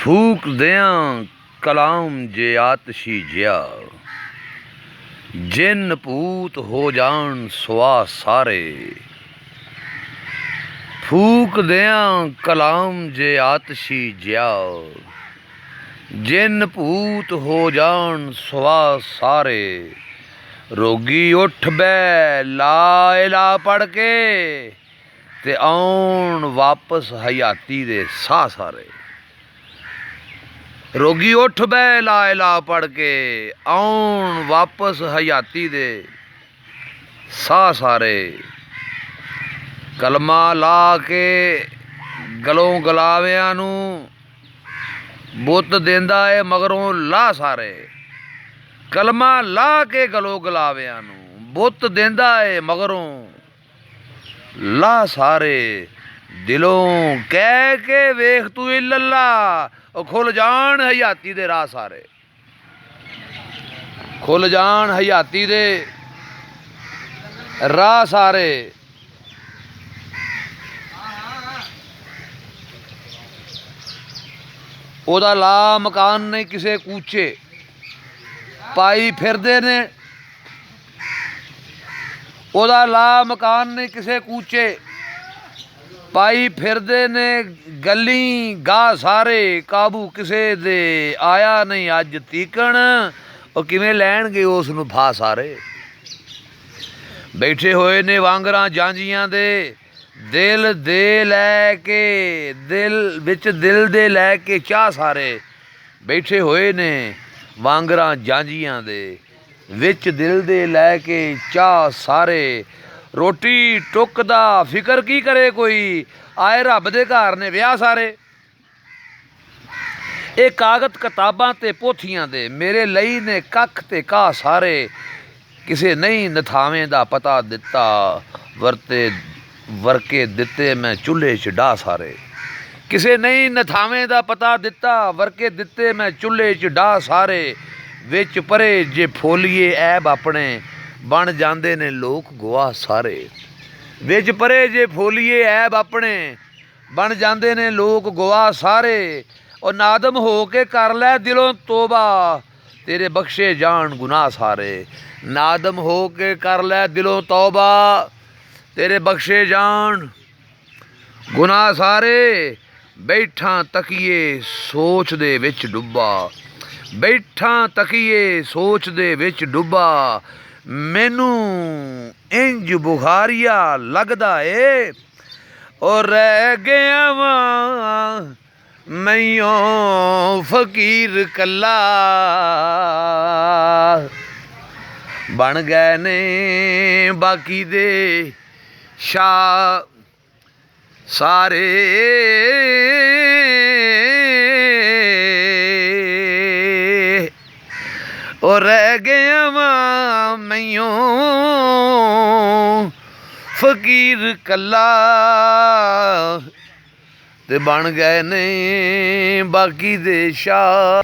फूक दें कलाम जे आतशी जिया, जिन पूत हो जान सुआ सारे। फूक दें कलाम जे आतशी जिया, जिन पूत हो जान सुआ सारे। रोगी उठ बै ला इला पढ़ के, ते आउण वापस हयाती दे साह सारे। रोगी उठ बै ला इला पढ़ के, आउण वापस हयाती दे साह सारे। कलमा ला के गलों गलावियां नू, बुत देंदा है मगरों ला सारे। कलमा ला के गलों गलावियां नू, बुत देंदा है मगरों ला सारे। दिलों कह के वेख तू इल्लल्ला, खुल जान हयाती दे राह सारे। खुल जान हयाती दे राह सारे। ओदा ला मकान नहीं किसे कूचे, पाई फिरदे ने। ओदा ला मकान नहीं किसे कूचे, पाई फिरदे ने गली गाह सारे। काबू किसे दे आया नहीं अज तीकण, और किवें लैणगे उस नूं भा सारे। बैठे होए ने वांगरां जांजियां दे, दिल दे लैके दिल विच दिल दे लैके चाह सारे। बैठे होए ने वांगरां जांजियां दे, विच दिल दे लैके चाह सारे। रोटी टुक दा फिकर की करे कोई, आए रब दे घर ने विआह सारे। ये कागत किताबां ते पोथियां दे, मेरे लई ने कख ते घाह सारे। किसे नहीं नथावें दा पता दिता, वरके दिते मैं चुल्हे च डाह सारे। किसे नहीं नथावें दा पता दिता, वरके दिते मैं चुल्हे च डाह सारे। विच परे जे फोलीए ऐब अपने, बन जांदे ने लोक गवाह सारे। विच परे जे फोलीए ऐब अपने, बन जांदे ने लोक गवाह सारे। और नादम हो के कर लै दिलों तोबा, तेरे बख्शे जान गुनाह सारे। नादम हो के कर लै दिलों तौबा, तेरे बख्शे जान गुनाह सारे। बैठा तकिए सोच दे विच डुब्बा, बैठा तकिए सोच दे विच डुब्बा। मैनू इंज बुखारिया लगदा ए, और रह गया वां मैयों फकीर कल्ला। बन गए ने बाकी दे शाह सारे। और रह गया वां मैयों फकीर कल्ला, ते बन गए ने बाकी दे शाह।